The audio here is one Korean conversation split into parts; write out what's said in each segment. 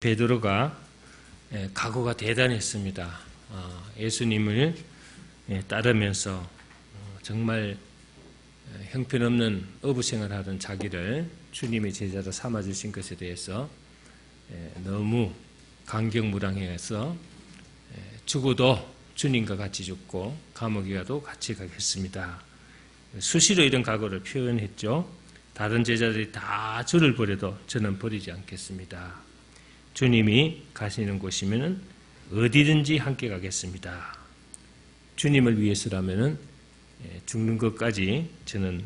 베드로가 각오가 대단했습니다. 예수님을 따르면서 정말 형편없는 어부생활을 하던 자기를 주님의 제자로 삼아주신 것에 대해서 너무 강경무량해서 죽어도 주님과 같이 죽고 감옥에 가도 같이 가겠습니다. 수시로 이런 각오를 표현했죠. 다른 제자들이 다 저를 버려도 저는 버리지 않겠습니다. 주님이 가시는 곳이면 어디든지 함께 가겠습니다. 주님을 위해서라면 죽는 것까지 저는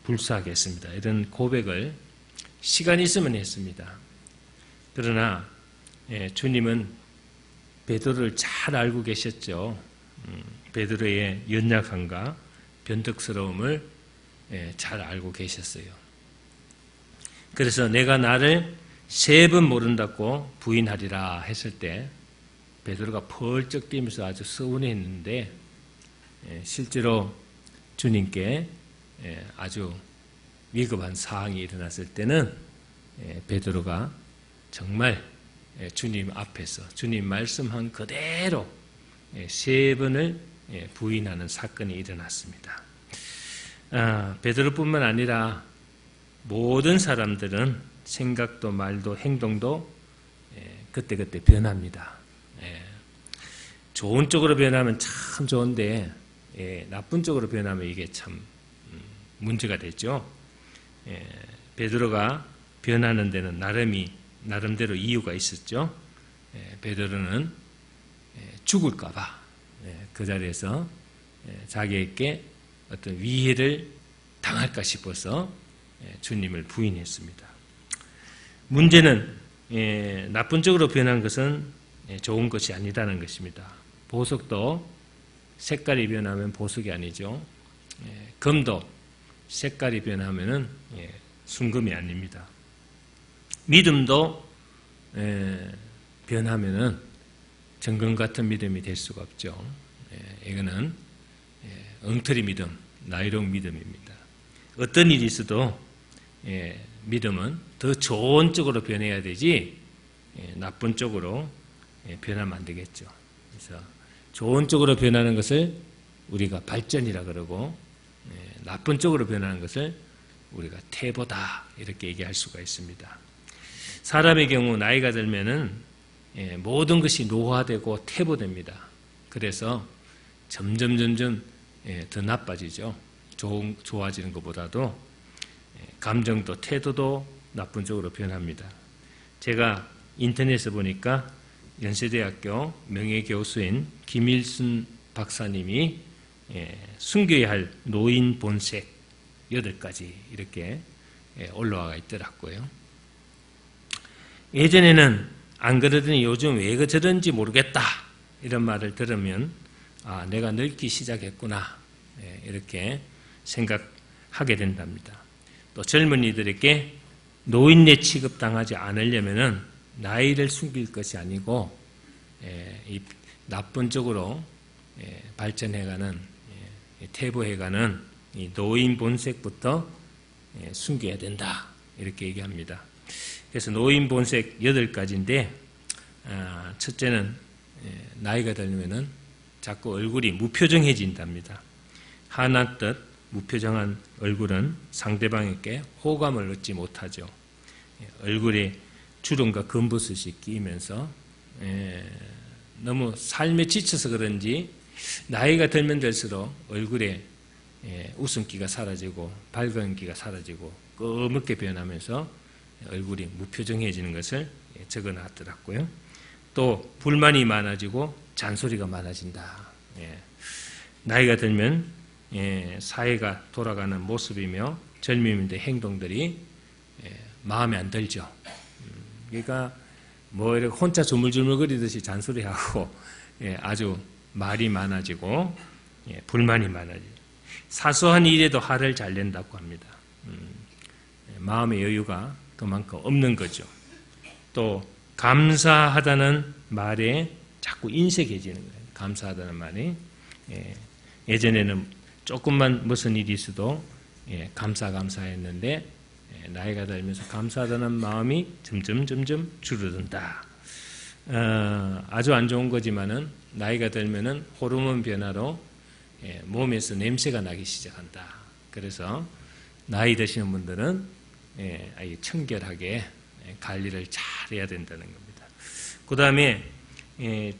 불사하겠습니다. 이런 고백을 시간이 있으면 했습니다. 그러나 주님은 베드로를 잘 알고 계셨죠. 베드로의 연약함과 변덕스러움을 잘 알고 계셨어요. 그래서 내가 나를 3번 모른다고 부인하리라 했을 때 베드로가 펄쩍 뛰면서 아주 서운해했는데 실제로 주님께 아주 위급한 상황이 일어났을 때는 베드로가 정말 주님 앞에서 주님 말씀한 그대로 3번을 부인하는 사건이 일어났습니다. 베드로뿐만 아니라 모든 사람들은 생각도 말도 행동도 그때그때 변합니다. 좋은 쪽으로 변하면 참 좋은데 나쁜 쪽으로 변하면 이게 참 문제가 되죠. 베드로가 변하는 데는 나름대로 이유가 있었죠. 베드로는 죽을까 봐 그 자리에서 자기에게 어떤 위해를 당할까 싶어서 주님을 부인했습니다. 문제는 나쁜 쪽으로 변한 것은 좋은 것이 아니라는 것입니다. 보석도 색깔이 변하면 보석이 아니죠. 금도 색깔이 변하면 순금이 아닙니다. 믿음도 변하면 정금 같은 믿음이 될 수가 없죠. 이거는 엉터리 믿음, 나이롱 믿음입니다. 어떤 일이 있어도 믿음은 더 좋은 쪽으로 변해야 되지 나쁜 쪽으로 변하면 안 되겠죠. 그래서 좋은 쪽으로 변하는 것을 우리가 발전이라 그러고 나쁜 쪽으로 변하는 것을 우리가 퇴보다 이렇게 얘기할 수가 있습니다. 사람의 경우 나이가 들면은 모든 것이 노화되고 퇴보됩니다. 그래서 점점 더 나빠지죠. 좋아지는 것보다도 감정도 태도도 나쁜 쪽으로 변합니다. 제가 인터넷에 보니까 연세대학교 명예교수인 김일순 박사님이 숨겨야 할 노인 본색 8가지 이렇게 올라와 있더라고요. 예전에는 안 그러더니 요즘 왜 저런지 모르겠다 이런 말을 들으면 내가 늙기 시작했구나 이렇게 생각하게 된답니다. 또 젊은이들에게 노인네 취급당하지 않으려면은 나이를 숨길 것이 아니고 이 나쁜 쪽으로 발전해가는 퇴보해가는 이 노인 본색부터 숨겨야 된다 이렇게 얘기합니다. 그래서 노인 본색 8가지인데 첫째는 나이가 들면은 자꾸 얼굴이 무표정해진답니다. 하나뜻 무표정한 얼굴은 상대방에게 호감을 얻지 못하죠. 얼굴에 주름과 검버섯이 끼면서 너무 삶에 지쳐서 그런지 나이가 들면 들수록 얼굴에 웃음기가 사라지고 밝은기가 사라지고 꺼멓게 변하면서 얼굴이 무표정해지는 것을 적어놨더라고요. 또 불만이 많아지고 잔소리가 많아진다. 나이가 들면 사회가 돌아가는 모습이며 젊음인데 행동들이 마음에 안 들죠. 그러니까 뭐 이렇게 혼자 조물조물거리듯이 잔소리하고 아주 말이 많아지고 불만이 많아지죠. 사소한 일에도 화를 잘 낸다고 합니다. 마음의 여유가 그만큼 없는 거죠. 또 감사하다는 말에 자꾸 인색해지는 거예요. 감사하다는 말이 예전에는 조금만 무슨 일이 있어도 감사했는데 나이가 들면서 감사하다는 마음이 점점 줄어든다. 아주 안 좋은 거지만은 나이가 들면은 호르몬 변화로 몸에서 냄새가 나기 시작한다. 그래서 나이 드시는 분들은 청결하게 관리를 잘 해야 된다는 겁니다. 그 다음에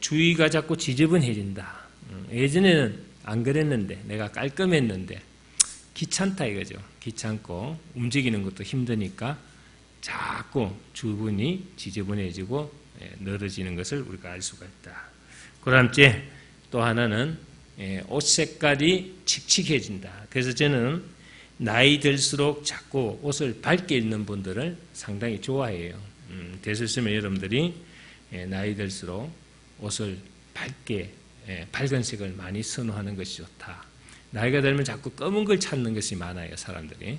주위가 자꾸 지저분해진다. 예전에는 안 그랬는데, 내가 깔끔했는데 귀찮다 이거죠. 귀찮고 움직이는 것도 힘드니까 자꾸 주변이 지저분해지고 늘어지는 것을 우리가 알 수가 있다. 그 다음째 또 하나는 옷 색깔이 칙칙해진다. 그래서 저는 나이 들수록 자꾸 옷을 밝게 입는 분들을 상당히 좋아해요. 되셨으면 여러분들이 나이 들수록 옷을 밝게 밝은 색을 많이 선호하는 것이 좋다. 나이가 들면 자꾸 검은 걸 찾는 것이 많아요, 사람들이.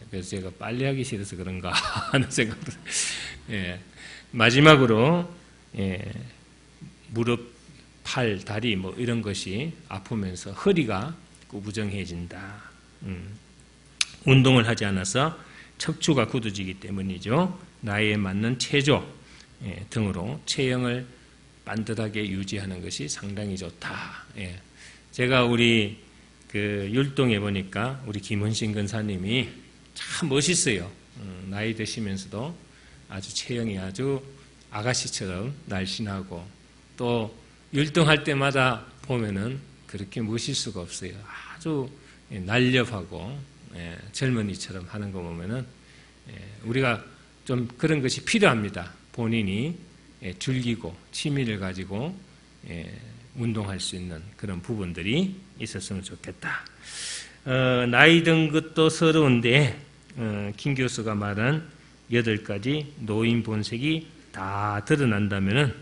그래서 제가 빨리 하기 싫어서 그런가 하는 생각도. 마지막으로 무릎, 팔, 다리 뭐 이런 것이 아프면서 허리가 구부정해진다. 운동을 하지 않아서 척추가 굳어지기 때문이죠. 나이에 맞는 체조 등으로 체형을 반듯하게 유지하는 것이 상당히 좋다. 제가 우리 그 율동에 보니까 우리 김은신 근사님이 참 멋있어요. 나이 드시면서도 아주 체형이 아주 아가씨처럼 날씬하고 또 율동할 때마다 보면은 그렇게 멋일 수가 없어요. 아주 날렵하고 젊은이처럼 하는 거 보면은 우리가 좀 그런 것이 필요합니다. 본인이 즐기고 취미를 가지고 운동할 수 있는 그런 부분들이 있었으면 좋겠다. 나이 든 것도 서러운데 김 교수가 말한 8가지 노인 본색이 다 드러난다면은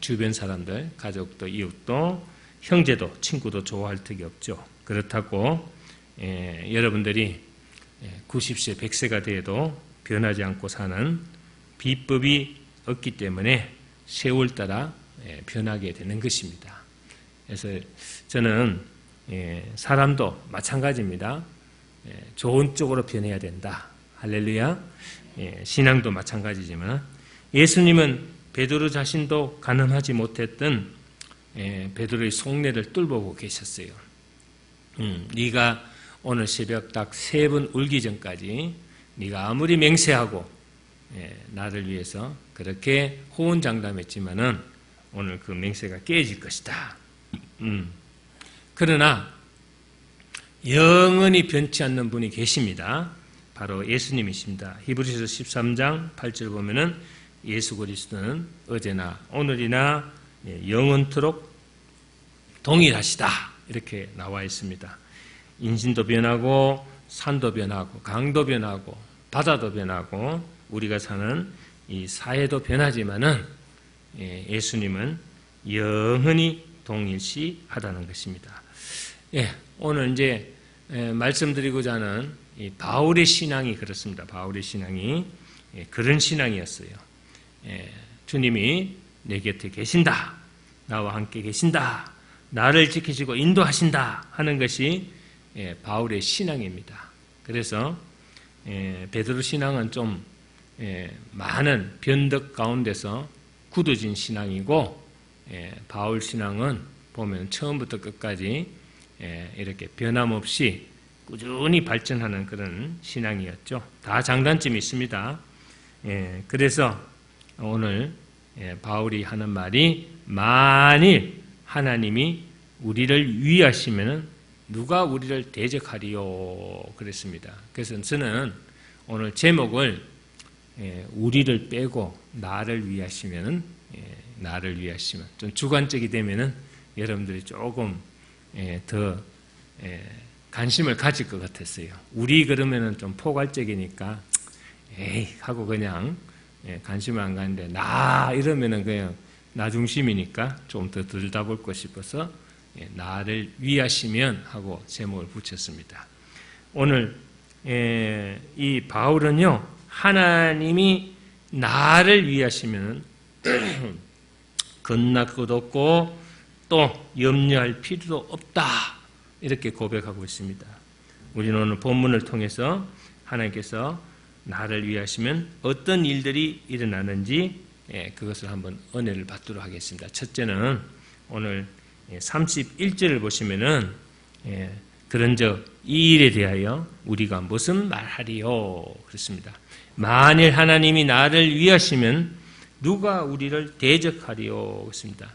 주변 사람들, 가족도, 이웃도, 형제도, 친구도 좋아할 턱이 없죠. 그렇다고 여러분들이 90세, 100세가 돼도 변하지 않고 사는 비법이 없기 때문에 세월 따라 변하게 되는 것입니다. 그래서 저는 사람도 마찬가지입니다. 좋은 쪽으로 변해야 된다. 할렐루야. 신앙도 마찬가지지만 예수님은 베드로 자신도 가늠하지 못했던 베드로의 속내를 뚫어보고 계셨어요. 네가 오늘 새벽 딱 3번 울기 전까지 네가 아무리 맹세하고 나를 위해서 그렇게 호언장담했지만은 오늘 그 맹세가 깨질 것이다. 그러나 영원히 변치 않는 분이 계십니다. 바로 예수님이십니다. 히브리서 13장 8절 보면은 예수 그리스도는 어제나 오늘이나 영원토록 동일하시다. 이렇게 나와 있습니다. 인신도 변하고 산도 변하고 강도 변하고 바다도 변하고 우리가 사는 이 사회도 변하지만은 예수님은 영원히 동일시하다는 것입니다. 오늘 이제 말씀드리고자 하는 이 바울의 신앙이 그렇습니다. 바울의 신앙이 그런 신앙이었어요. 주님이 내 곁에 계신다. 나와 함께 계신다. 나를 지키시고 인도하신다 하는 것이 바울의 신앙입니다. 그래서 베드로 신앙은 좀 많은 변덕 가운데서 굳어진 신앙이고 바울 신앙은 보면 처음부터 끝까지 이렇게 변함없이 꾸준히 발전하는 그런 신앙이었죠. 다 장단점이 있습니다. 그래서 오늘 바울이 하는 말이 만일 하나님이 우리를 위하시면 누가 우리를 대적하리요 그랬습니다. 그래서 저는 오늘 제목을 우리를 빼고 나를 위하시면 나를 위하시면 좀 주관적이 되면은 여러분들이 조금 더 관심을 가질 것 같았어요. 우리 그러면은 좀 포괄적이니까 에이 하고 그냥 관심을 안 가는데 나 이러면은 그냥 나 중심이니까 좀 더 들여다볼 싶어서 나를 위하시면 하고 제목을 붙였습니다. 오늘 이 바울은요 하나님이 나를 위하시면 겁날 것도 없고 또 염려할 필요도 없다 이렇게 고백하고 있습니다. 우리는 오늘 본문을 통해서 하나님께서 나를 위하시면 어떤 일들이 일어나는지 그것을 한번 은혜를 받도록 하겠습니다. 첫째는 오늘 31절을 보시면은 그런즉 이 일에 대하여 우리가 무슨 말하리요? 그렇습니다. 만일 하나님이 나를 위하시면 누가 우리를 대적하리요? 그렇습니다.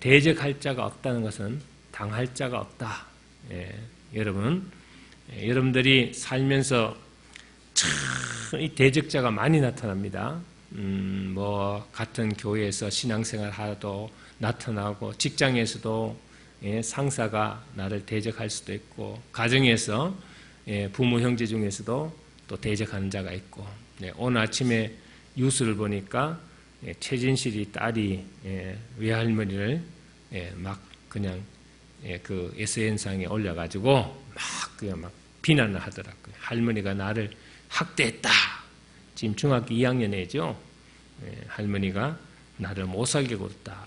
대적할 자가 없다는 것은 당할 자가 없다. 여러분들이 살면서 참 이 대적자가 많이 나타납니다. 같은 교회에서 신앙생활 하도 나타나고 직장에서도 상사가 나를 대적할 수도 있고 가정에서 부모 형제 중에서도 또 대적하는 자가 있고 오늘 아침에 뉴스를 보니까 최진실이 딸이 외할머니를 막 그냥 그 SN상에 올려가지고 막 비난을 하더라고요. 할머니가 나를 학대했다. 지금 중학교 2학년 애죠. 할머니가 나를 못 살게 굴었다.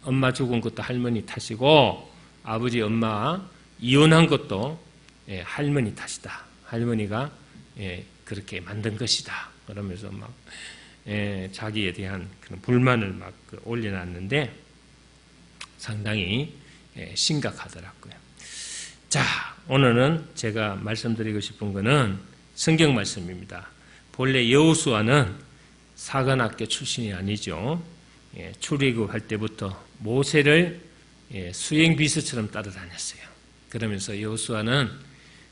엄마 죽은 것도 할머니 탓이고 아버지 엄마 이혼한 것도 할머니 탓이다. 할머니가 그렇게 만든 것이다. 그러면서 막 자기에 대한 그런 불만을 막 올려놨는데 상당히 심각하더라고요. 자, 오늘은 제가 말씀드리고 싶은 것은 성경 말씀입니다. 본래 여호수아는 사관학교 출신이 아니죠. 출애굽할 때부터 모세를 수행 비서처럼 따라다녔어요. 그러면서 여호수아는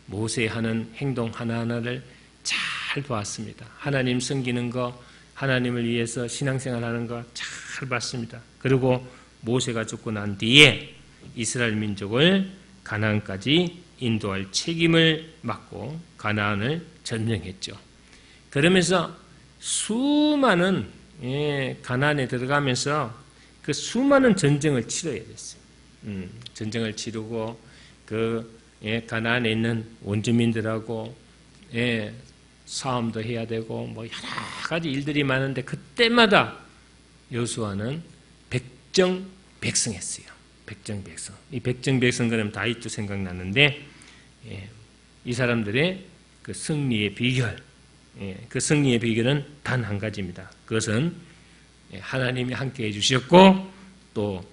모세의 하는 행동 하나하나를 잘 봤습니다. 하나님 섬기는 거, 하나님을 위해서 신앙생활하는 거 잘 봤습니다. 그리고 모세가 죽고 난 뒤에 이스라엘 민족을 가나안까지 인도할 책임을 맡고 가나안을 점령했죠. 그러면서 수많은 가나안에 들어가면서 그 수많은 전쟁을 치러야 됐어요. 전쟁을 치르고 가나안에 있는 원주민들하고 싸움도 해야 되고 여러 가지 일들이 많은데 그때마다 여호수아는 백정백승했어요. 백정백승. 이 백정백승 그러면 다윗도 생각나는데 이 사람들의 그 승리의 비결, 그 승리의 비결은 단 한 가지입니다. 그것은 하나님이 함께 해주셨고 또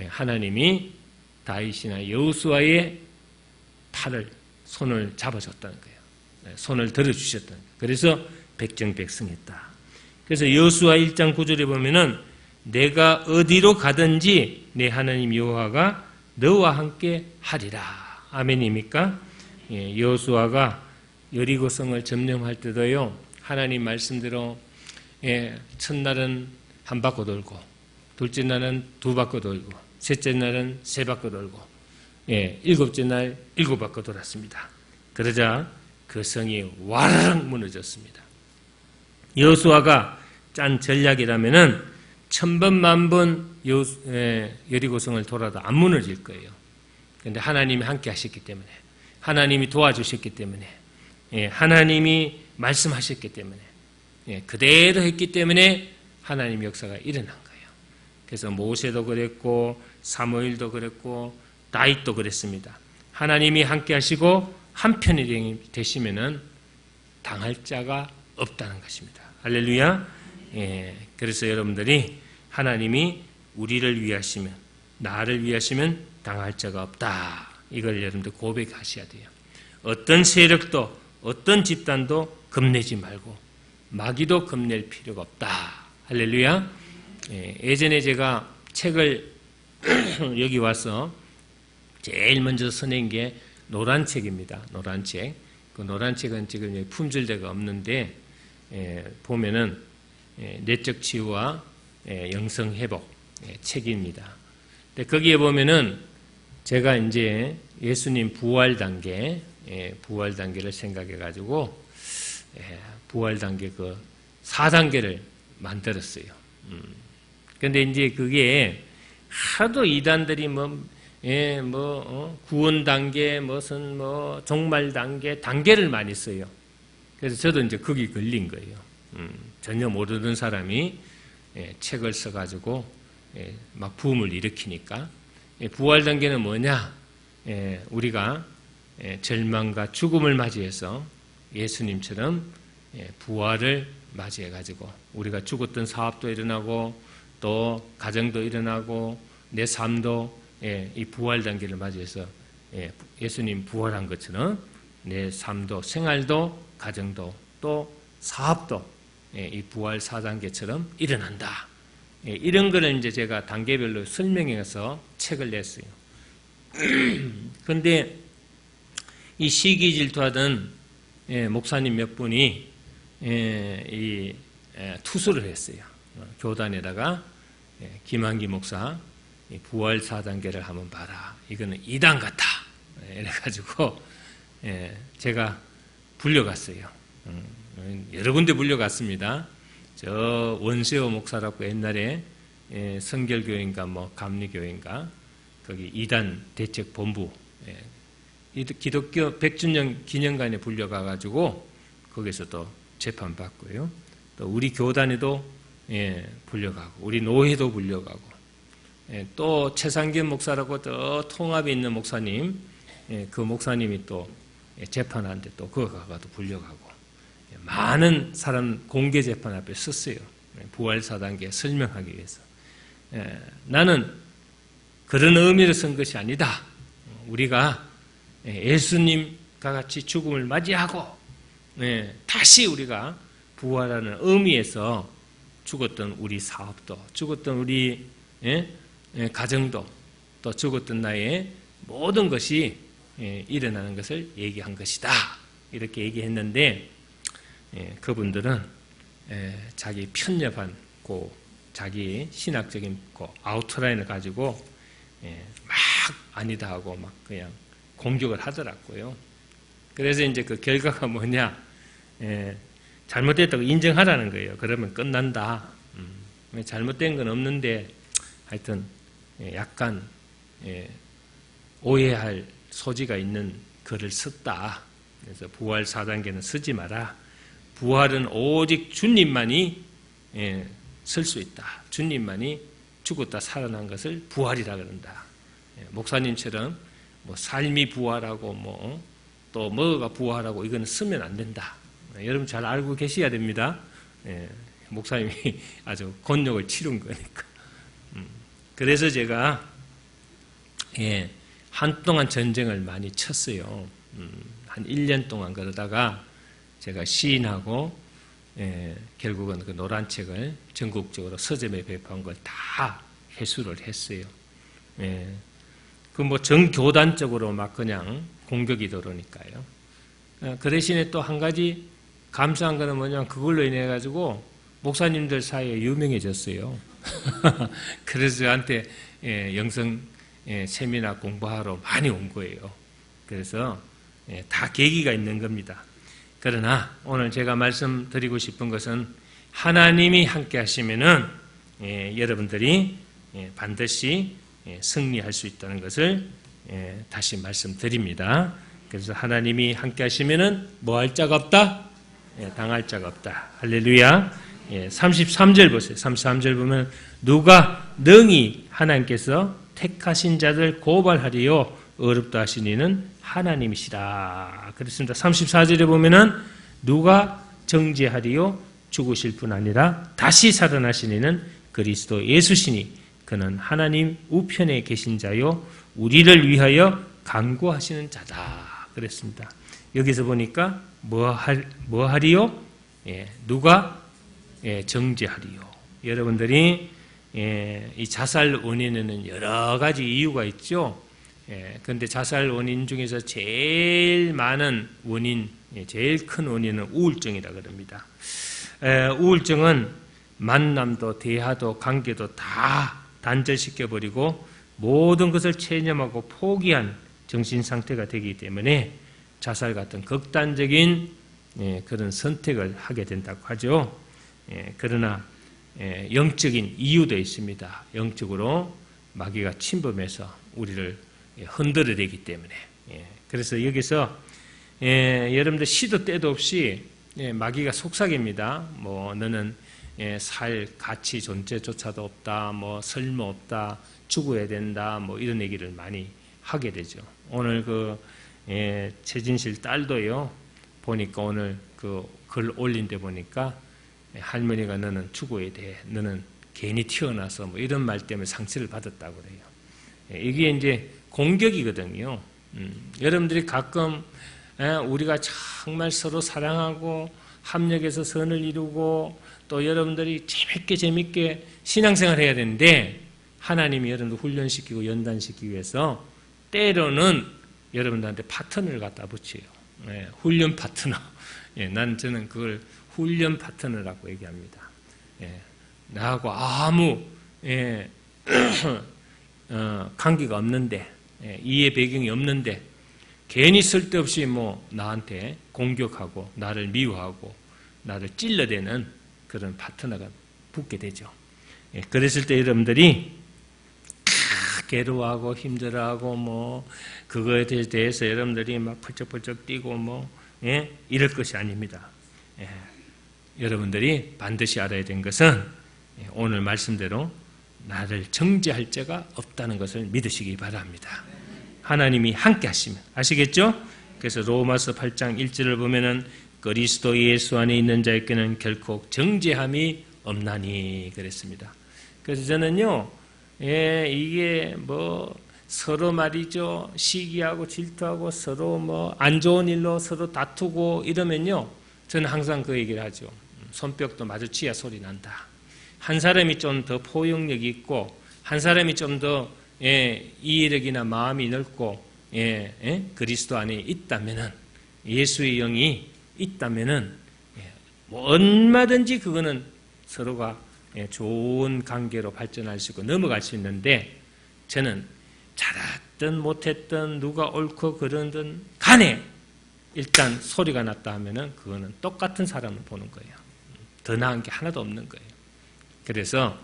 하나님이 다윗이나 여호수아의 손을 잡아줬다는 거예요. 손을 들어주셨다는 거예요. 그래서 백정백승했다. 그래서 여호수아 1장 9절에 보면은 내가 어디로 가든지 내 하나님 여호와가 너와 함께 하리라. 아멘입니까? 여호수아가 여리고성을 점령할 때도요. 하나님 말씀대로 첫날은 한 바퀴 돌고 둘째 날은 두 바퀴 돌고 셋째 날은 세 바퀴 돌고 일곱째 날 7바퀴 돌았습니다. 그러자 그 성이 와르륵 무너졌습니다. 여호수아가 짠 전략이라면은 1000번 만번 여리고성을 돌아도 안 무너질 거예요. 그런데 하나님이 함께 하셨기 때문에 하나님이 도와주셨기 때문에 하나님이 말씀하셨기 때문에 그대로 했기 때문에 하나님 역사가 일어난 거예요. 그래서 모세도 그랬고 사무엘도 그랬고 다윗도 그랬습니다. 하나님이 함께 하시고 한편이 되시면은 당할 자가 없다는 것입니다. 할렐루야. 그래서 여러분들이 하나님이 우리를 위하시면 나를 위하시면 당할 자가 없다. 이걸 여러분들 고백하셔야 돼요. 어떤 세력도 어떤 집단도 겁내지 말고 마귀도 겁낼 필요가 없다. 할렐루야. 예전에 제가 책을 여기 와서 제일 먼저 써낸 게 노란 책입니다. 노란 책. 그 노란 책은 지금 품절대가 없는데 보면은 내적 치유와 영성 회복 책입니다. 근데 거기에 보면은 제가 이제 예수님 부활 단계를 생각해 가지고 부활 단계 그 4단계를 만들었어요. 근데 이제 그게 하도 이단들이 구원 단계, 무슨 종말 단계를 많이 써요. 그래서 저도 이제 거기 걸린 거예요. 전혀 모르던 사람이 책을 써가지고 막 부흥을 일으키니까 부활 단계는 뭐냐? 우리가 절망과 죽음을 맞이해서 예수님처럼 부활을 맞이해가지고 우리가 죽었던 사업도 일어나고 또 가정도 일어나고 내 삶도 이 부활 단계를 맞이해서 예수님 부활한 것처럼 내 삶도 생활도 가정도 또 사업도 이 부활 4단계처럼 일어난다. 이런 거를 이제 제가 단계별로 설명해서 책을 냈어요. 그런데 이 시기 질투하던 목사님 몇 분이 이 투수를 했어요. 교단에다가 김한기 목사 부활 4단계를 한번 봐라. 이거는 이단 같아. 이래가지고 제가 불려갔어요. 여러 군데 불려갔습니다. 저 원세호 목사라고 옛날에 성결교회인가 뭐 감리교회인가 거기 이단 대책본부 기독교 100주년 기념관에 불려가가지고 거기서 또 재판받고요. 또 우리 교단에도 불려가고 우리 노회도 불려가고 또 최상견 목사라고 또 통합에 있는 목사님 그 목사님이 또 재판하는데 또 그거 가도 불려가고 많은 사람 공개 재판 앞에 섰어요. 부활 4단계 설명하기 위해서. 나는 그런 의미로 쓴 것이 아니다. 우리가 예수님과 같이 죽음을 맞이하고 다시 우리가 부활하는 의미에서 죽었던 우리 사업도 죽었던 우리 가정도 또 죽었던 나의 모든 것이 일어나는 것을 얘기한 것이다. 이렇게 얘기했는데 그분들은 자기 편협한 자기 신학적인 아우트라인을 가지고 막 아니다 하고 막 그냥 공격을 하더라고요. 그래서 이제 그 결과가 뭐냐? 잘못됐다고 인정하라는 거예요. 그러면 끝난다. 잘못된 건 없는데 하여튼 약간 오해할 소지가 있는 글을 썼다. 그래서 부활 4단계는 쓰지 마라. 부활은 오직 주님만이 쓸 수 있다. 주님만이 죽었다 살아난 것을 부활이라 그런다. 목사님처럼 뭐 삶이 부활하고 뭐 또 뭐가 부활하고 이거는 쓰면 안 된다. 여러분 잘 알고 계셔야 됩니다. 목사님이 아주 곤욕을 치른 거니까. 그래서 제가 한동안 전쟁을 많이 쳤어요. 한 1년 동안 그러다가 제가 시인하고 결국은 그 노란 책을 전국적으로 서점에 배포한 걸 다 회수를 했어요. 그 뭐 정교단적으로 막 그냥 공격이 들어오니까요. 그 대신에 또 한 가지 감사한 거는 뭐냐면 그걸로 인해 가지고 목사님들 사이에 유명해졌어요. 그래서 저한테 영성 세미나 공부하러 많이 온 거예요. 그래서 다 계기가 있는 겁니다. 그러나 오늘 제가 말씀드리고 싶은 것은 하나님이 함께 하시면은 여러분들이 반드시 승리할 수 있다는 것을 다시 말씀드립니다. 그래서 하나님이 함께 하시면은 뭐 할 자가 없다? 당할 자가 없다. 할렐루야. 33절 보세요. 33절 보면 누가 능히 하나님께서 택하신 자들 고발하리요 어렵다 하신 이는 하나님이시라. 그렇습니다. 34절에 보면은 누가 정죄하리요 죽으실 뿐 아니라 다시 살아나신 이는 그리스도 예수시니 그는 하나님 우편에 계신 자요 우리를 위하여 간구하시는 자다. 그랬습니다. 여기서 보니까 뭐 하리요? 누가 정죄하리요. 여러분들이 이 자살 원인에는 여러 가지 이유가 있죠. 그런데 자살 원인 중에서 제일 많은 원인, 제일 큰 원인은 우울증이라 그럽니다. 우울증은 만남도 대화도 관계도 다 단절시켜버리고 모든 것을 체념하고 포기한 정신상태가 되기 때문에 자살 같은 극단적인 그런 선택을 하게 된다고 하죠. 그러나 영적인 이유도 있습니다. 영적으로 마귀가 침범해서 우리를 흔들어내기 때문에. 그래서 여기서 여러분들 시도 때도 없이 마귀가 속삭입니다. 뭐 너는 살 가치 존재조차도 없다. 뭐 쓸모 없다. 죽어야 된다. 뭐 이런 얘기를 많이 하게 되죠. 오늘 그 최진실 딸도요, 보니까 오늘 그 글 올린 데 보니까 할머니가 너는 죽어야 돼. 너는 괜히 태어나서 뭐 이런 말 때문에 상처를 받았다고 그래요. 이게 이제 공격이거든요. 여러분들이 가끔 우리가 정말 서로 사랑하고 합력해서 선을 이루고 또 여러분들이 재밌게 신앙생활 해야 되는데 하나님이 여러분들 훈련시키고 연단시키기 위해서 때로는 여러분들한테 파트너를 갖다 붙여요. 훈련 파트너. 저는 그걸 훈련 파트너라고 얘기합니다. 나하고 아무 관계가 없는데 이해 배경이 없는데 괜히 쓸데없이 뭐 나한테 공격하고 나를 미워하고 나를 찔러대는 그런 파트너가 붙게 되죠. 그랬을 때 여러분들이 괴로워하고 힘들어하고 뭐 그거에 대해서 여러분들이 막 펄쩍펄쩍 뛰고 뭐 이럴 것이 아닙니다. 여러분들이 반드시 알아야 되는 것은 오늘 말씀대로 나를 정죄할 자가 없다는 것을 믿으시기 바랍니다. 하나님이 함께 하시면 아시겠죠? 그래서 로마서 8장 1절을 보면은 그리스도 예수 안에 있는 자에게는 결코 정죄함이 없나니 그랬습니다. 그래서 저는요, 이게 뭐 서로 말이죠, 시기하고 질투하고 서로 뭐 안 좋은 일로 서로 다투고 이러면요, 저는 항상 그 얘기를 하죠. 손뼉도 마주치야 소리 난다. 한 사람이 좀 더 포용력이 있고 한 사람이 좀 더 이해력이나 마음이 넓고 그리스도 안에 있다면은 예수의 영이 있다면은 뭐 얼마든지 그거는 서로가 좋은 관계로 발전할 수 있고 넘어갈 수 있는데 저는 잘했든 못했든 누가 옳고 그러든 간에 일단 소리가 났다 하면은 그거는 똑같은 사람을 보는 거예요. 더 나은 게 하나도 없는 거예요. 그래서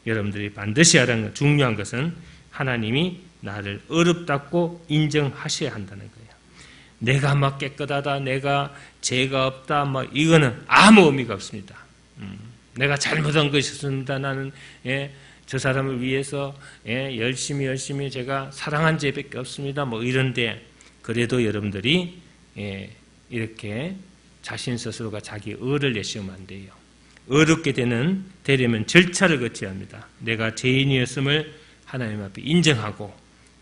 여러분들이 반드시 알아야 하는 중요한 것은 하나님이 나를 어렵다고 인정하셔야 한다는 거예요. 내가 막 깨끗하다, 내가 죄가 없다, 뭐 이거는 아무 의미가 없습니다. 내가 잘못한 것이 있습니다. 나는 저 사람을 위해서 열심히 제가 사랑한 죄밖에 없습니다. 뭐 이런데 그래도 여러분들이 이렇게 자신 스스로가 자기 의를 내세우면 안 돼요. 어렵게 되려면 절차를 거쳐야 합니다. 내가 죄인이었음을 하나님 앞에 인정하고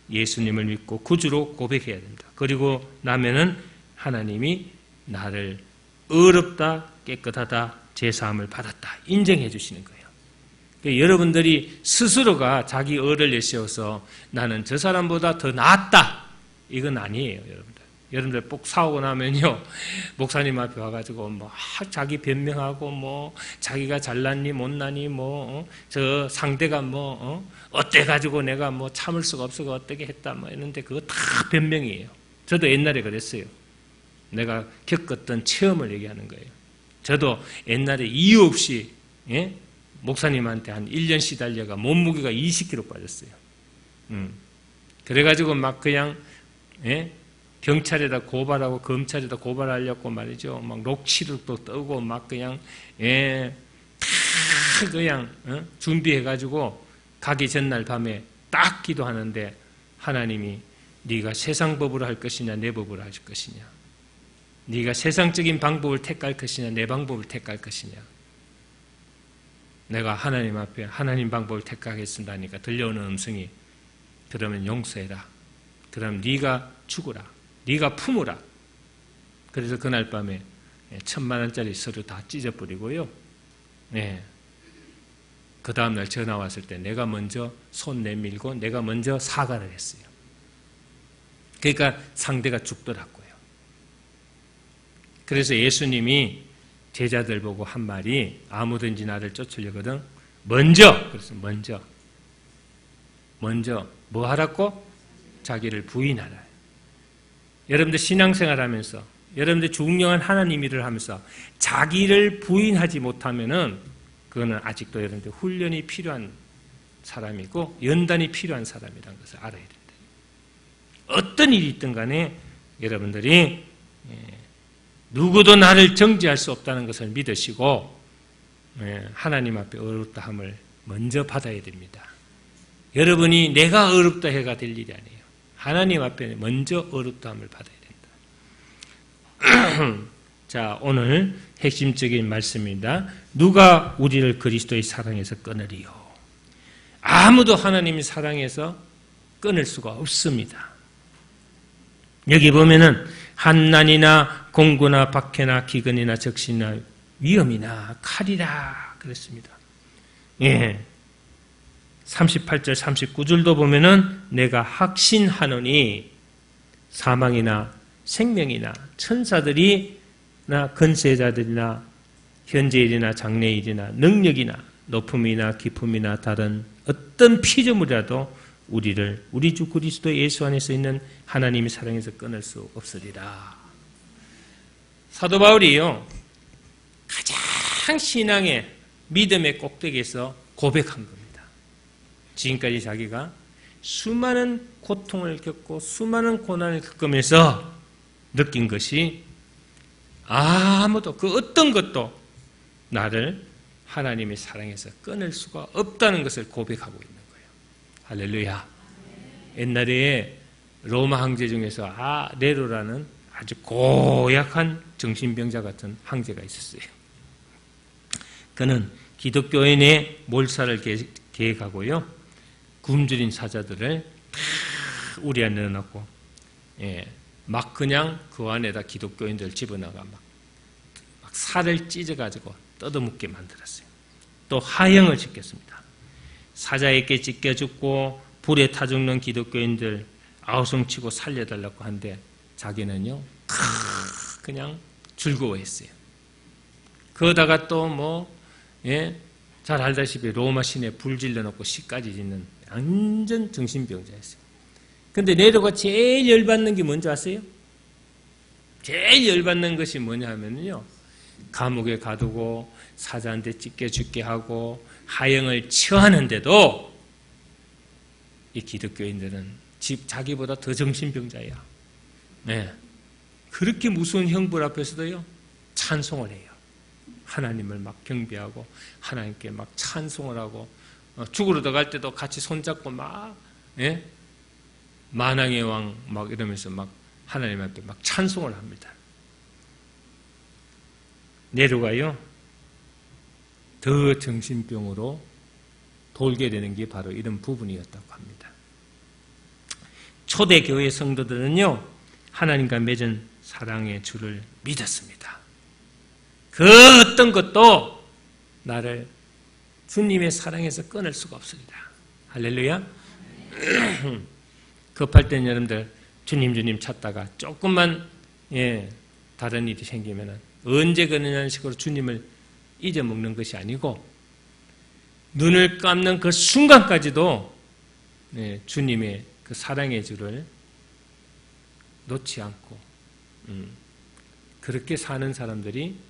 예수님을 믿고 구주로 고백해야 됩니다. 그리고 나면은 하나님이 나를 어렵다, 깨끗하다, 죄사함을 받았다 인정해 주시는 거예요. 그러니까 여러분들이 스스로가 자기 의를 내세워서 나는 저 사람보다 더 낫다 이건 아니에요, 여러분들. 여러분들 꼭 사오고 나면요, 목사님 앞에 와가지고 뭐 자기 변명하고 뭐 자기가 잘났니 못나니 뭐 저 상대가 뭐 어때 가지고 내가 뭐 참을 수가 없어서 어떻게 했다 뭐 이런데 그거 다 변명이에요. 저도 옛날에 그랬어요. 내가 겪었던 체험을 얘기하는 거예요. 저도 옛날에 이유 없이 목사님한테 한 1년 시달려가 몸무게가 20kg 빠졌어요. 그래가지고 막 그냥 경찰에다 고발하고 검찰에다 고발하려고 말이죠. 막 녹취록도 뜨고 막 그냥 다 그냥 준비해가지고 가기 전날 밤에 딱 기도하는데 하나님이 네가 세상 법으로 할 것이냐 내 법으로 할 것이냐, 네가 세상적인 방법을 택할 것이냐 내 방법을 택할 것이냐. 내가 하나님 앞에 하나님 방법을 택하겠습니다 하니까 들려오는 음성이 그러면 용서해라. 그럼 네가 죽어라. 네가 품으라. 그래서 그날 밤에 1,000만 원짜리 서류 다 찢어버리고요. 그 다음날 전화 왔을 때 내가 먼저 손 내밀고 내가 먼저 사과를 했어요. 그러니까 상대가 죽더라고요. 그래서 예수님이 제자들 보고 한 말이 아무든지 나를 쫓으려거든 그래서 먼저 뭐 하라고? 자기를 부인하라. 여러분들 신앙생활 하면서 여러분들 중요한 하나님 일을 하면서 자기를 부인하지 못하면은 그거는 아직도 여러분들 훈련이 필요한 사람이고 연단이 필요한 사람이라는 것을 알아야 된다. 어떤 일이 있든 간에 여러분들이 누구도 나를 정죄할 수 없다는 것을 믿으시고 하나님 앞에 어렵다함을 먼저 받아야 됩니다. 여러분이 내가 어렵다 해가 될 일이 아니에요. 하나님 앞에 먼저 어렵다함을 받아야 된다. 자, 오늘 핵심적인 말씀입니다. 누가 우리를 그리스도의 사랑에서 끊으리요? 아무도 하나님의 사랑에서 끊을 수가 없습니다. 여기 보면은 한난이나 공고나 박해나 기근이나 적신이나 위험이나 칼이라 그랬습니다. 예. 38절 39절도 보면은 내가 확신하노니 사망이나 생명이나 천사들이나 권세자들이나 현재일이나 장래일이나 능력이나 높음이나 깊음이나 다른 어떤 피조물이라도 우리를 우리 주 그리스도 예수 안에서 있는 하나님의 사랑에서 끊을 수 없으리라. 사도 바울이요 가장 신앙의 믿음의 꼭대기에서 고백한 겁니다. 지금까지 자기가 수많은 고통을 겪고 수많은 고난을 겪으면서 느낀 것이 아무도 그 어떤 것도 나를 하나님의 사랑에서 끊을 수가 없다는 것을 고백하고 있는 거예요. 할렐루야. 옛날에 로마 황제 중에서 네로라는 아주 고약한 정신병자 같은 황제가 있었어요. 그는 기독교인의 몰살을 계획하고요. 굶주린 사자들을 다 우리 안에 넣어놓고 막 그냥 그 안에다 기독교인들을 집어넣어가 막 살을 찢어가지고 뜯어먹게 만들었어요. 또 하형을 시켰습니다. 사자에게 찢겨 죽고 불에 타 죽는 기독교인들 아우성치고 살려달라고 하는데 자기는요 그냥 즐거워했어요. 그러다가 또 잘 알다시피 로마 시내에 불 질러놓고 시까지 짓는 완전 정신병자였어요. 근데 네로가 제일 열받는 게 뭔지 아세요? 제일 열받는 것이 뭐냐 하면요. 감옥에 가두고 사자한테 찢겨 죽게 하고 하형을 처하는데도 이 기독교인들은 자기보다 더 정신병자야. 네. 그렇게 무서운 형벌 앞에서도요. 찬송을 해요. 하나님을 막 경배하고 하나님께 막 찬송을 하고 죽으러 들어갈 때도 같이 손잡고 막 만왕의 왕 막 이러면서 막 하나님 앞에 막 찬송을 합니다. 네로가요 더 정신병으로 돌게 되는 게 바로 이런 부분이었다고 합니다. 초대교회 성도들은요 하나님과 맺은 사랑의 줄을 믿었습니다. 그 어떤 것도 나를 주님의 사랑에서 끊을 수가 없습니다. 할렐루야. 급할 땐 여러분들 주님 찾다가 조금만 다른 일이 생기면 언제 그러냐는 식으로 주님을 잊어먹는 것이 아니고 눈을 감는 그 순간까지도 주님의 그 사랑의 줄을 놓지 않고 그렇게 사는 사람들이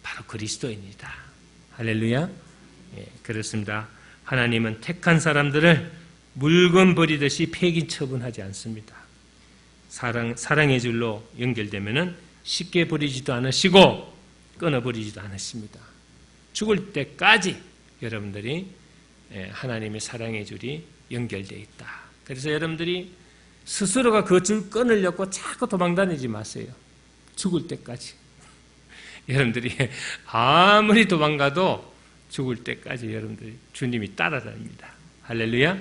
바로 그리스도인이다. 할렐루야. 그렇습니다. 하나님은 택한 사람들을 물건 버리듯이 폐기 처분하지 않습니다. 사랑의 줄로 연결되면은 쉽게 버리지도 않으시고 끊어버리지도 않으십니다. 죽을 때까지 여러분들이 하나님의 사랑의 줄이 연결되어 있다. 그래서 여러분들이 스스로가 그 줄 끊으려고 자꾸 도망다니지 마세요. 죽을 때까지. 여러분들이 아무리 도망가도 죽을 때까지 여러분들이 주님이 따라다닙니다. 할렐루야.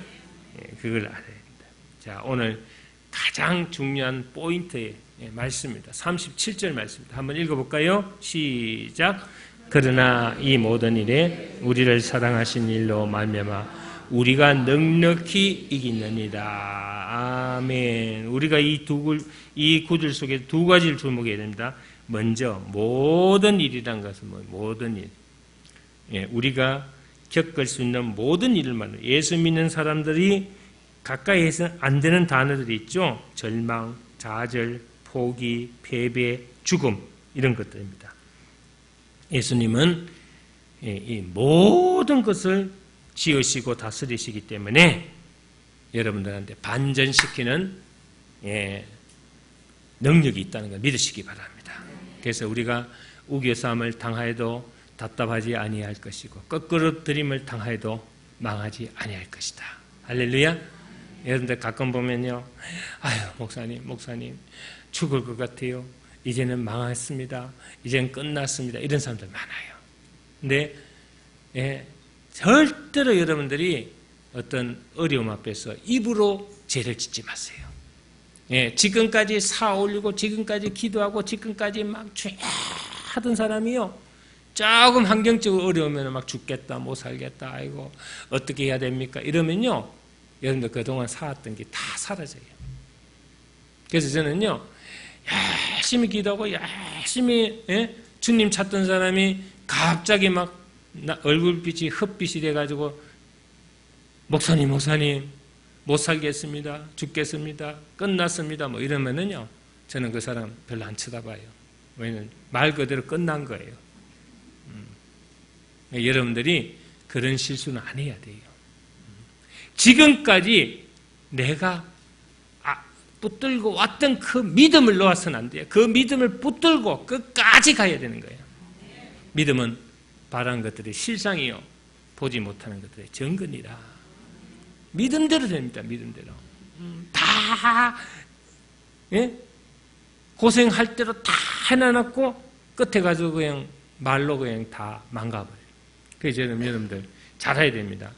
그걸 알아야 됩니다. 자, 오늘 가장 중요한 포인트의 말씀입니다. 37절 말씀입니다. 한번 읽어볼까요? 시작. 그러나 이 모든 일에 우리를 사랑하신 일로 말미암아 우리가 넉넉히 이기느니라. 아멘. 우리가 이 구절 속에 두 가지를 주목해야 됩니다. 먼저 모든 일이란 것은 모든 일. 우리가 겪을 수 있는 모든 일을 말해요. 예수 믿는 사람들이 가까이 해서 안 되는 단어들이 있죠. 절망, 좌절, 포기, 패배, 죽음 이런 것들입니다. 예수님은 이 모든 것을 지으시고 다스리시기 때문에 여러분들한테 반전시키는 능력이 있다는 걸 믿으시기 바랍니다. 그래서 우리가 우겨싸움을 당하여도 답답하지 아니할 것이고 거꾸로 들임을 당하여도 망하지 아니할 것이다. 할렐루야. 여러분들 가끔 보면요, 아유 목사님 죽을 것 같아요. 이제는 망했습니다. 이제는 끝났습니다. 이런 사람들 많아요. 근데 절대로 여러분들이 어떤 어려움 앞에서 입으로 죄를 짓지 마세요. 지금까지 사 올리고 지금까지 기도하고 지금까지 막 하던 사람이요. 조금 환경적으로 어려우면 막 죽겠다, 못 살겠다, 아이고 어떻게 해야 됩니까? 이러면요, 여러분들 그동안 살았던 게 다 사라져요. 그래서 저는요, 열심히 기도하고 열심히 주님 찾던 사람이 갑자기 막 얼굴빛이 흑빛이 돼가지고 목사님 못 살겠습니다, 죽겠습니다, 끝났습니다, 뭐 이러면은요, 저는 그 사람 별로 안 쳐다봐요. 왜냐면 말 그대로 끝난 거예요. 여러분들이 그런 실수는 안 해야 돼요. 지금까지 내가 붙들고 왔던 그 믿음을 놓아서는 안 돼요. 그 믿음을 붙들고 끝까지 가야 되는 거예요. 믿음은 바라는 것들이 실상이요, 보지 못하는 것들의 증거니라. 믿음대로 됩니다. 믿음대로. 다 고생할 대로 다 해놔놓고 끝에 가지고 그냥 말로 그냥 다 망가버려요. 그래서 여러분들 잘해야 됩니다.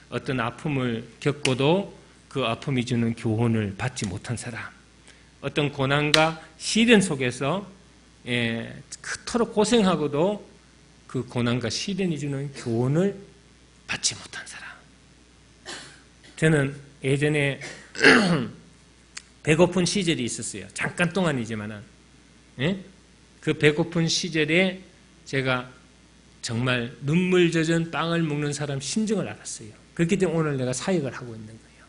어떤 아픔을 겪고도 그 아픔이 주는 교훈을 받지 못한 사람, 어떤 고난과 시련 속에서 그토록 고생하고도 그 고난과 시련이 주는 교훈을 받지 못한 사람. 저는 예전에 배고픈 시절이 있었어요. 잠깐 동안이지만은 그 배고픈 시절에 제가 정말 눈물 젖은 빵을 먹는 사람 심정을 알았어요. 그렇기 때문에 오늘 내가 사역을 하고 있는 거예요.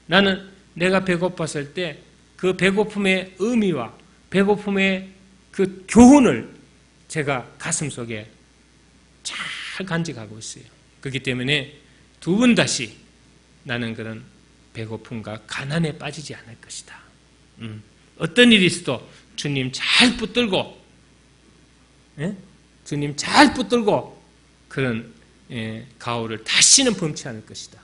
나는 내가 배고팠을 때 그 배고픔의 의미와 배고픔의 그 교훈을 제가 가슴속에 잘 간직하고 있어요. 그렇기 때문에 두 번 다시 나는 그런 배고픔과 가난에 빠지지 않을 것이다. 어떤 일이 있어도 주님 잘 붙들고 주님 잘 붙들고 그런 가오를 다시는 범치 않을 것이다.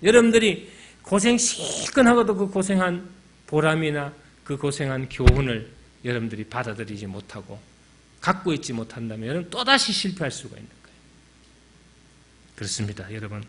여러분들이 고생 시큰하고도 그 고생한 보람이나 그 고생한 교훈을 여러분들이 받아들이지 못하고 갖고 있지 못한다면 여러분 또다시 실패할 수가 있는 거예요. 그렇습니다. 여러분,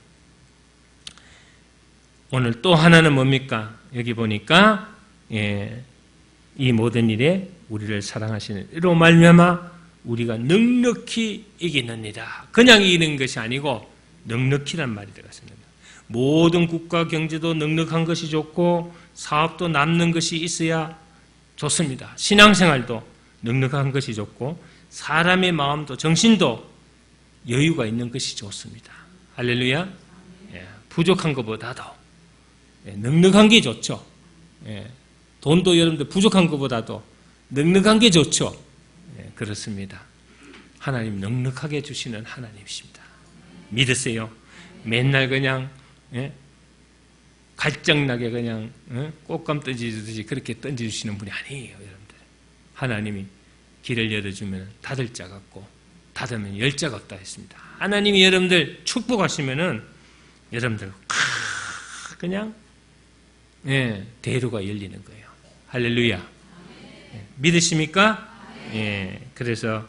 오늘 또 하나는 뭡니까? 여기 보니까 이 모든 일에 우리를 사랑하시는 이로 말미암아 우리가 넉넉히 이기느니라. 그냥 이기는 것이 아니고 넉넉히란 말이 들어갔습니다. 모든 국가 경제도 넉넉한 것이 좋고 사업도 남는 것이 있어야 좋습니다. 신앙생활도 넉넉한 것이 좋고 사람의 마음도 정신도 여유가 있는 것이 좋습니다. 할렐루야. 부족한 것보다도 넉넉한 게 좋죠. 돈도 여러분들 부족한 것보다도 넉넉한 게 좋죠. 그렇습니다. 하나님 넉넉하게 주시는 하나님이십니다. 믿으세요. 맨날 그냥 갈증나게 그냥 꽃감 던지듯이 그렇게 던져주시는 분이 아니에요. 여러분들. 하나님이 길을 열어주면 닫을 자가 없고 닫으면 열 자가 없다 했습니다. 하나님이 여러분들 축복하시면은 여러분들 그냥 대로가 열리는 거예요. 할렐루야. 믿으십니까? 그래서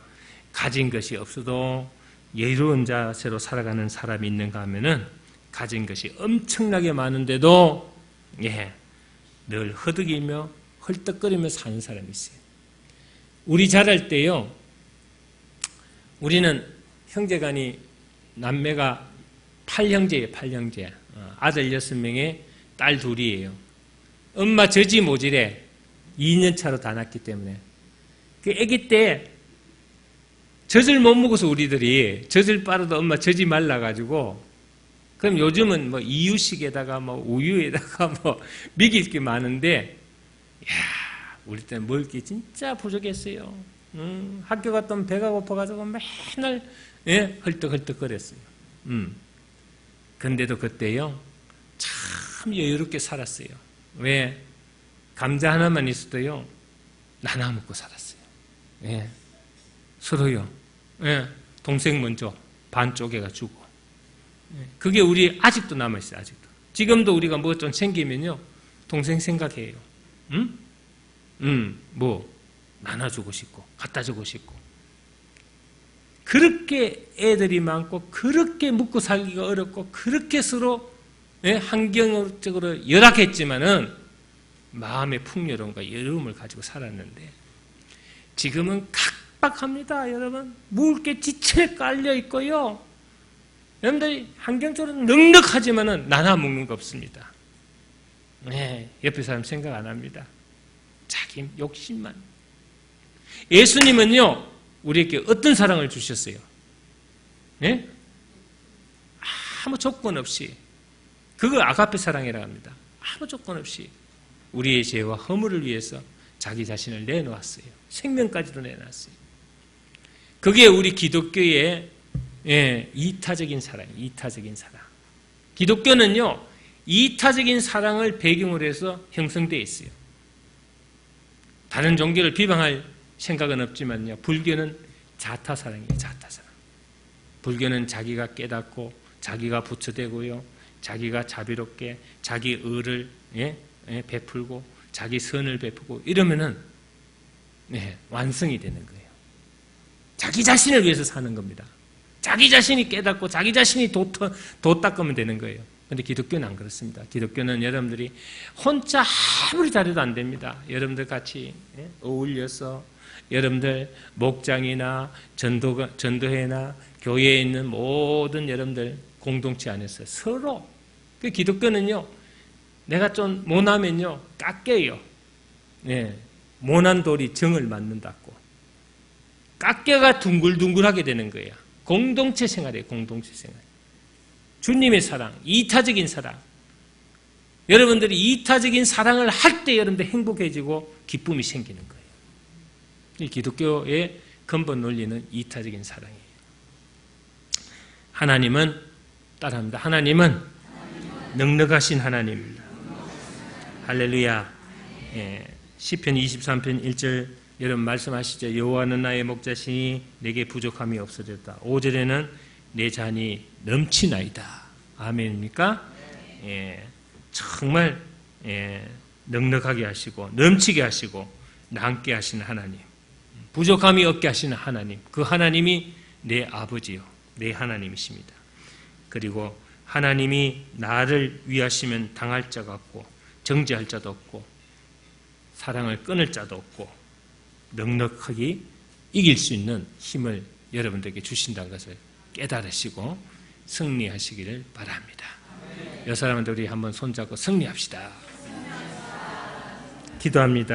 가진 것이 없어도 여유로운 자세로 살아가는 사람이 있는가 하면은 가진 것이 엄청나게 많은데도 늘 허덕이며 헐떡거리며 사는 사람이 있어요. 우리 자랄 때요, 우리는 형제간이 남매가 8형제예요. 8형제. 아들 6명에 딸 2이에요. 엄마 젖이 모질에 2년 차로 다 낳기 때문에 그 아기 때 젖을 못 먹어서 우리들이 젖을 빨아도 엄마 젖이 말라가지고, 그럼 요즘은 뭐 이유식에다가 뭐 우유에다가 뭐 먹일 게 많은데, 우리 때는 먹을 게 진짜 부족했어요. 학교 갔다 오면 배가 고파가지고 맨날 헐떡헐떡거렸어요. 근데도 그때요 참 여유롭게 살았어요. 왜? 감자 하나만 있어도요 나눠 먹고 살았어요. 서로요. 동생 먼저 반 쪼개가 주고. 그게 우리 아직도 남아있어요. 아직도. 지금도 우리가 뭐 좀 생기면요 동생 생각해요. 뭐 나눠주고 싶고 갖다 주고 싶고, 그렇게 애들이 많고 그렇게 묵고 살기가 어렵고 그렇게 서로 환경적으로 열악했지만은 마음의 풍요로움과 여름을 가지고 살았는데, 지금은 각박합니다. 여러분, 먹을 게 지체에 깔려 있고요, 여러분들이 환경적으로 넉넉하지만은 나눠 먹는 거 없습니다. 옆에 사람 생각 안 합니다. 자기 욕심만. 예수님은요, 우리에게 어떤 사랑을 주셨어요? 아무 조건 없이, 그걸 아가페 사랑이라고 합니다. 아무 조건 없이 우리의 죄와 허물을 위해서 자기 자신을 내놓았어요. 생명까지도 내놨어요. 그게 우리 기독교의 이타적인 사랑이에요. 이타적인 사랑. 기독교는요, 이타적인 사랑을 배경으로 해서 형성되어 있어요. 다른 종교를 비방할 생각은 없지만요, 불교는 자타사랑이에요. 자타사랑. 불교는 자기가 깨닫고 자기가 부처되고요, 자기가 자비롭게 자기 의를 베풀고 자기 선을 베푸고 이러면은 완성이 되는 거예요. 자기 자신을 위해서 사는 겁니다. 자기 자신이 깨닫고 자기 자신이 도 닦으면 되는 거예요. 그런데 기독교는 안 그렇습니다. 기독교는 여러분들이 혼자 아무리 잘해도 안 됩니다. 여러분들 같이 어울려서, 여러분들 목장이나 전도회나 교회에 있는 모든 여러분들 공동체 안에서 서로, 그 기독교는요, 내가 좀 모나면요 깎여요. 모난 돌이 정을 맞는다고 깎여가 둥글둥글하게 되는 거예요. 공동체 생활이에요. 공동체 생활. 주님의 사랑, 이타적인 사랑. 여러분들이 이타적인 사랑을 할 때 여러분들 행복해지고 기쁨이 생기는 거예요. 이 기독교의 근본 논리는 이타적인 사랑이에요. 하나님은, 따라합니다. 하나님은 넉넉하신 하나님입니다. 할렐루야. 시편 23편 1절 여러분 말씀하시죠. 여호와는 나의 목자시니 내게 부족함이 없어졌다. 5절에는 내 잔이 넘치나이다. 아멘입니까? 정말 넉넉하게 하시고 넘치게 하시고 남게 하시는 하나님, 부족함이 없게 하시는 하나님, 그 하나님이 내 아버지요, 내 하나님이십니다. 그리고 하나님이 나를 위하시면 당할 자가 없고 정죄할 자도 없고 사랑을 끊을 자도 없고 넉넉하게 이길 수 있는 힘을 여러분들에게 주신다는 것을 깨달으시고 승리하시기를 바랍니다. 여러 사람들 우리 한번 손잡고 승리합시다. 기도합니다.